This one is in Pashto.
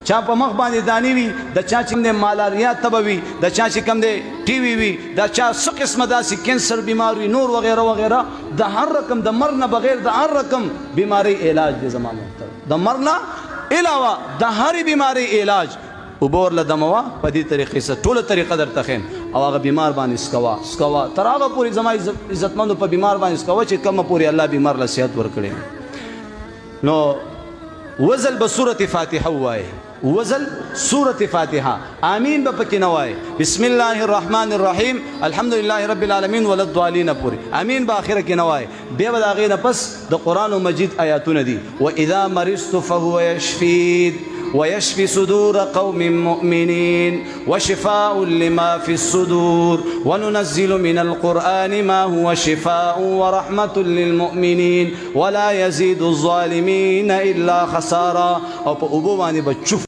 چا په مخ باندې دانی وي د چا چې د مالاریا تبه وي د چا چې کوم دی ټي وي وي د چا څه قسمه داسې کینسر بیمار وي نور وغیره وغیره د هر رقم د مرګ نه بغیر د هر رقم بیماری علاج دی زما محترم د مرګ نه علاوه د هرې بیماری علاج اوبه ورله دموه په دې طریقې سره ټوله طریقه درته ښیم او هغه بیمار باندې سکوه تر هغه پورې زما عزتمندو په بیمار باندې سکوه چې کومه پورې الله بیمار له صحت ورکړي نو وزل به سورة فاتحه ووایه وزل سورة فاتحه آمین به پکې نه وایه بسم الله الرحمن الرحیم الحمد لله رب العالمین ولا الضالین پورې آمین به آخره کې نه وایه بیا به د هغې نه پس د قرآن مجید آیاتونه دي واذا مرضت فهو یشفین ويشفي صدور قوم مؤمنين وشفاء لما في الصدور وننزل من القرآن ما هو شفاء ورحمة للمؤمنين ولا يزيد الظالمين إلا خسارا. او په اوبو باندې بچوف